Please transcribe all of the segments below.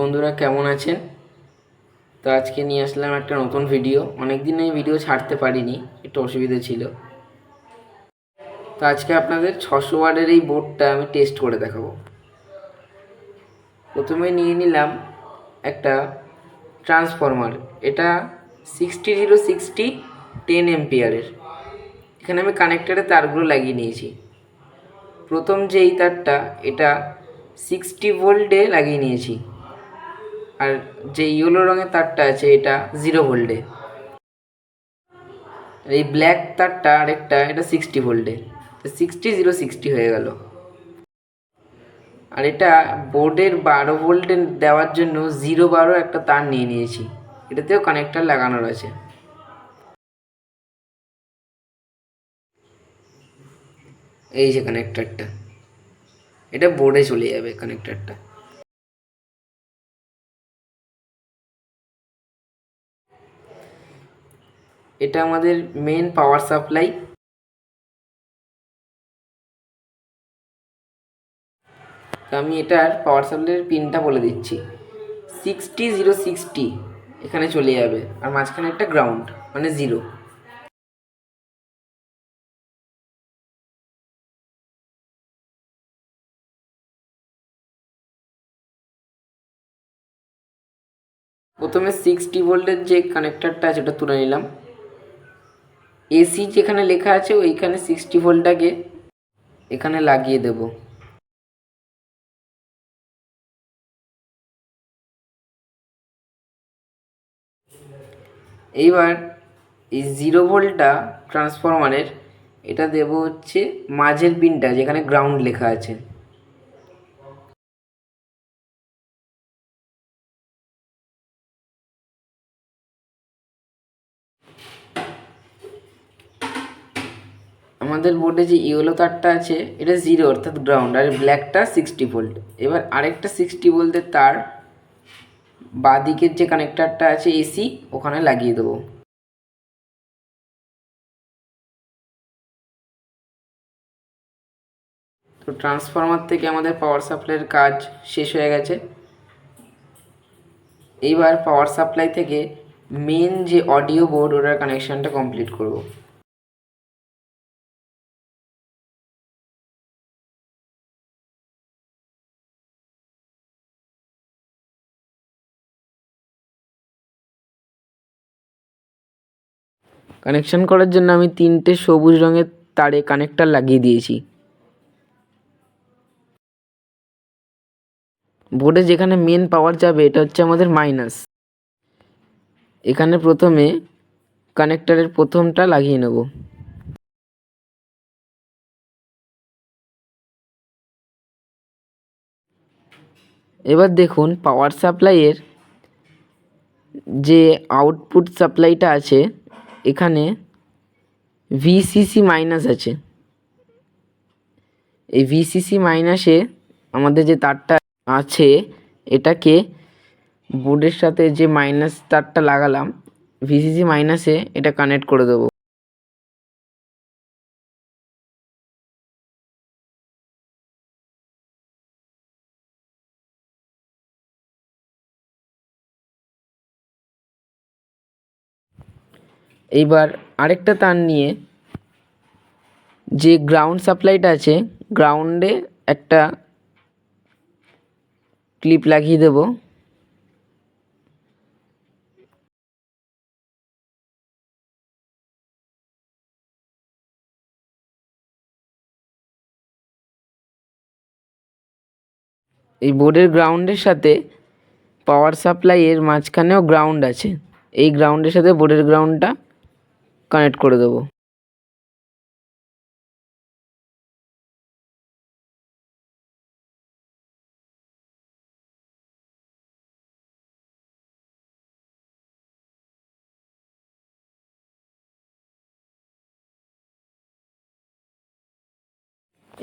বন্ধুরা কেমন আছেন? তো আজকে নিয়ে আসলাম একটা নতুন ভিডিও। অনেক দিন এই ভিডিও ছাড়তে পারিনি, একটু অসুবিধা ছিল। তো আজকে আপনাদের 600 ওয়াটের এই বোর্ডটা আমি টেস্ট করে দেখাবো। প্রথমে নিয়ে নিলাম একটা ট্রান্সফরমার। এটা 60060 10 এম্পিয়ারের। এখানে আমি কানেক্টারের তারগুলো লাগিয়ে নিয়েছি। প্রথম যে এই তারটা, এটা 60 ভোল্টে লাগিয়ে নিয়েছি। আর যে ইয়েলো রঙের তারটা আছে এটা 0 ভোল্টে। এই ব্ল্যাক তারটা আরেকটা, এটা 60 ভোল্টে। তো 60 হয়ে গেল। আর এটা বোর্ডের 12 ভোল্টে দেওয়ার জন্য 0 12 একটা তার নিয়ে নিয়েছি। এটাতেও কানেক্টার লাগানোর আছে। এই যে কানেক্টারটা, এটা বোর্ডে চলে যাবে কানেক্টারটা। এটা আমাদের মেন পাওয়ার সাপ্লাই। তো আমি এটার পাওয়ার সাপ্লাইয়ের পিনটা বলে দিচ্ছি। 60 এখানে চলে যাবে, আর মাঝখানে একটা গ্রাউন্ড মানে 0। প্রথমে 60 ভোল্টের যে কানেক্টারটা আছে ওটা তুলে নিলাম। এসি যেখানে লেখা আছে ওইখানে 60 ভোল্টটাকে এখানে লাগিয়ে দেব। এইবার এই 0 ভোল্টটা ট্রান্সফরমারের এটা দেব হচ্ছে মাঝের পিনটা যেখানে গ্রাউন্ড লেখা আছে। আমাদের বোর্ডে যে ইয়েলো তারটা আছে এটা 0 অর্থাৎ গ্রাউন্ড, আর ব্ল্যাকটা 60 ভোল্ট। এবার আরেকটা 60 ভোল্টের তার বাঁ দিকের যে কানেক্টারটা আছে এসি ওখানে লাগিয়ে দেবো। তো ট্রান্সফরমার থেকে আমাদের পাওয়ার সাপ্লাইয়ের কাজ শেষ হয়ে গেছে। এইবার পাওয়ার সাপ্লাই থেকে মেন যে অডিও বোর্ড ওটার কানেকশানটা কমপ্লিট করব। কানেকশান করার জন্য আমি 3টে সবুজ রঙের তারে কানেক্টার লাগিয়ে দিয়েছি। বোর্ডে যেখানে মেন পাওয়ার যাবে এটা হচ্ছে আমাদের মাইনাস। এখানে প্রথমে কানেক্টারের প্রথমটা লাগিয়ে নেব। এবার দেখুন পাওয়ার সাপ্লাইয়ের যে আউটপুট সাপ্লাইটা আছে এখানে ভিসিসি মাইনাস আছে। এই ভিসিসি মাইনাসে আমাদের যে তারটা আছে এটাকে বোর্ডের সাথে যে মাইনাস তারটা লাগালাম ভিসিসি মাইনাসে এটা কানেক্ট করে দেবো। এইবার আরেকটা তার নিয়ে যে গ্রাউন্ড সাপ্লাইটা আছে গ্রাউন্ডে একটা ক্লিপ লাগিয়ে দেব। এই বোর্ডের গ্রাউন্ডের সাথে পাওয়ার সাপ্লাইয়ের মাঝখানেও গ্রাউন্ড আছে, এই গ্রাউন্ডের সাথে বোর্ডের গ্রাউন্ডটা কানেক্ট করে দেবো।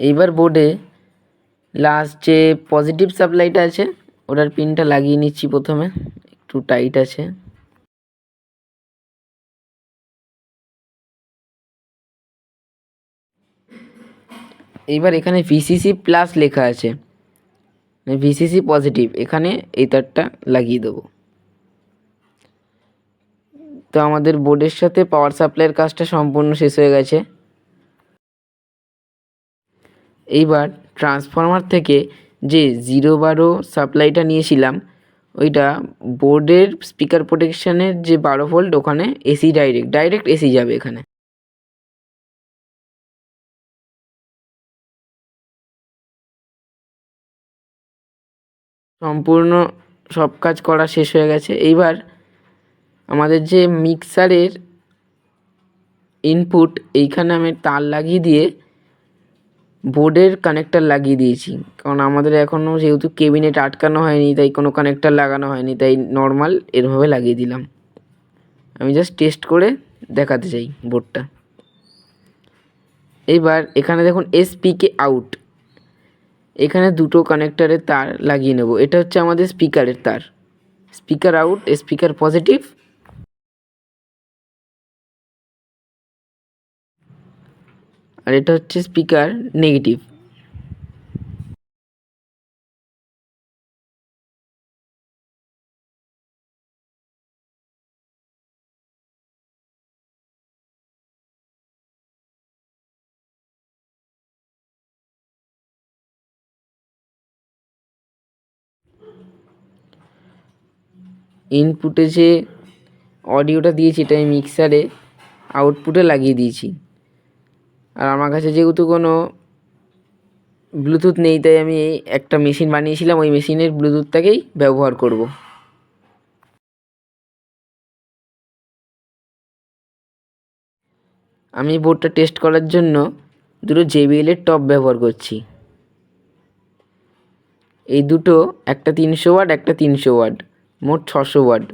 এইবার বোর্ডে লাস্ট যে পজিটিভ সাপ্লাইটা আছে ওটার পিনটা লাগিয়ে নিচ্ছি। প্রথমে একটু টাইট আছে। এইবার এখানে ভিসিসি প্লাস লেখা আছে, ভিসিসি পজিটিভ, এখানে এই তারটা লাগিয়ে দেবো। তো আমাদের বোর্ডের সাথে পাওয়ার সাপ্লাইয়ের কাজটা সম্পূর্ণ শেষ হয়ে গেছে। এইবার ট্রান্সফরমার থেকে যে 0-12 সাপ্লাইটা নিয়েছিলাম, ওইটা বোর্ডের স্পিকার প্রোটেকশানের যে 12 ভোল্ট, ওখানে এসি ডাইরেক্ট এসি যাবে এখানে। সম্পূর্ণ সব কাজ করা শেষ হয়ে গেছে। এইবার আমাদের যে মিক্সারের ইনপুট, এইখানে আমি তার লাগিয়ে দিয়ে বোর্ডের কানেক্টার লাগিয়ে দিয়েছি, কারণ আমাদের এখনও যেহেতু কেবিনেট আটকানো হয়নি, তাই কোনো কানেক্টার লাগানো হয়নি, তাই নর্মাল এরভাবে লাগিয়ে দিলাম। আমি জাস্ট টেস্ট করে দেখাতে চাই বোর্ডটা। এইবার এখানে দেখুন এসপিকে আউট, এখানে দুটো কানেক্টারের তার লাগিয়ে নেব। এটা হচ্ছে আমাদের স্পিকারের তার, স্পিকার আউট, স্পিকার পজিটিভ। আর এটা হচ্ছে স্পিকার নেগেটিভ। ইনপুটে যে অডিওটা দিয়েছি, এটা আমি মিক্সারে আউটপুটে লাগিয়ে দিয়েছি। আর আমার কাছে যেহেতু কোনো ব্লুটুথ নেই, তাই আমি এই একটা মেশিন বানিয়েছিলাম, ওই মেশিনের ব্লুটুথটাকেই ব্যবহার করব। আমি বোর্ডটা টেস্ট করার জন্য দুটো JBL-এর টপ ব্যবহার করছি। এই দুটো, একটা 300 ওয়াট, একটা 300 ওয়াট, মোট 600 ওয়াট।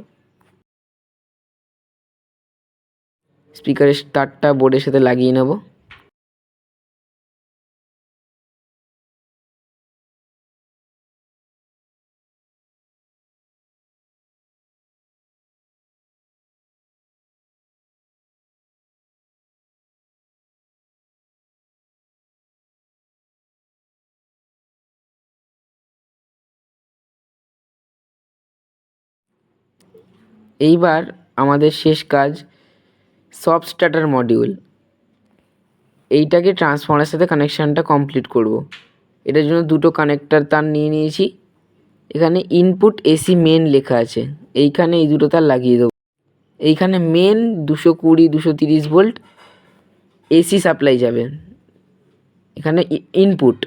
স্পিকারের তারটা বোর্ডের সাথে লাগিয়ে নেব। এইবার আমাদের শেষ কাজ, সব স্টার্টার মডিউল। এইটাকে ট্রান্সফর্মারের সাথে কানেকশানটা কমপ্লিট করব। এটার জন্য দুটো কানেক্টার তার নিয়ে নিয়েছি। এখানে ইনপুট এসি মেন লেখা আছে, এইখানে এই দুটো তার লাগিয়ে দেবো। এইখানে মেন 220-230 ভোল্ট এসি সাপ্লাই যাবে, এখানে ইনপুট।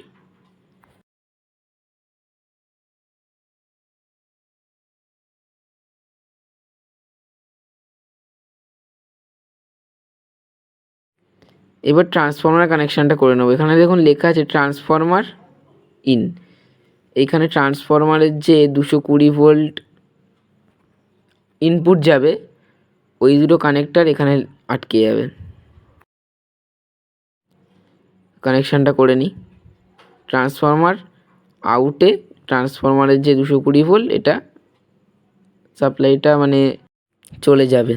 এবার ট্রান্সফর্মার কানেকশানটা করে নেবো। এখানে দেখুন লেখা আছে ট্রান্সফর্মার ইন। এইখানে ট্রান্সফর্মারের যে 220 ভোল্ট ইনপুট যাবে, ওই দুটো কানেক্টার এখানে আটকে যাবে। কানেকশানটা করে নিই। ট্রান্সফর্মার আউটে ট্রান্সফর্মারের যে 220 ভোল্ট, এটা সাপ্লাইটা মানে চলে যাবে।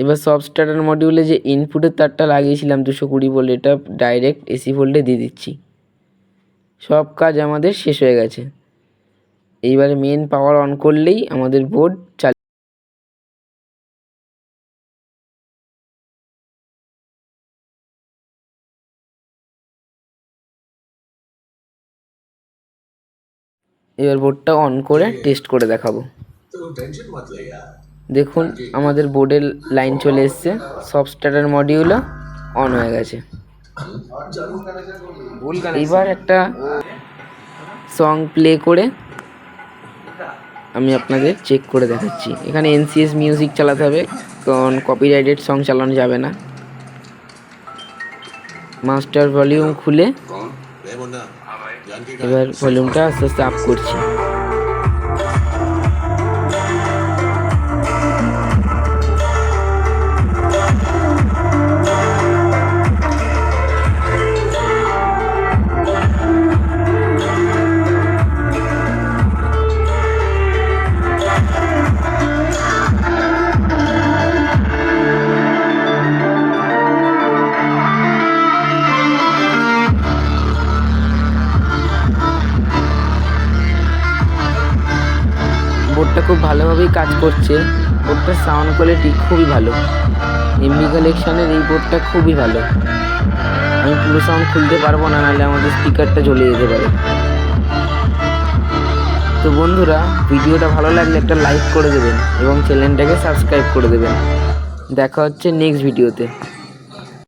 এবার সব স্টার্টার মডিউলে যে ইনপুটের তারটা লাগিয়েছিলাম 220 ভোল্ট, এটা ডাইরেক্ট এসি ভোল্টে দিয়ে দিচ্ছি। সব কাজ আমাদের শেষ হয়ে গেছে। এইবারে মেন পাওয়ার অন করলেই আমাদের বোর্ড চালু। এবার বোর্ডটা অন করে টেস্ট করে দেখাবো। দেখুন আমাদের বোর্ডের লাইন চলে এসছে, সব স্টার্টার মডিউলও অন হয়ে গেছে। এইবার একটা সং প্লে করে আমি আপনাদের চেক করে দেখাচ্ছি। এখানে NCS মিউজিক চালাতে হবে, কারণ কপিরাইটেড সং চালানো যাবে না। মাস্টার ভলিউম খুলে এবার ভলিউমটা আস্তে আস্তে আপ করছি। বোর্ডটা খুব ভালোভাবেই কাজ করছে। বোর্ডটার সাউন্ড কোয়ালিটি খুবই ভালো। এমবি কালেকশানের এই বোর্ডটা খুবই ভালো। আমি পুরো সাউন্ড খুলতে পারবো না, নাহলে আমাদের স্পিকারটা জ্বলে যেতে পারে। তো বন্ধুরা, ভিডিওটা ভালো লাগলে একটা লাইক করে দেবেন এবং চ্যানেলটাকে সাবস্ক্রাইব করে দেবেন। দেখা হচ্ছে নেক্সট ভিডিওতে।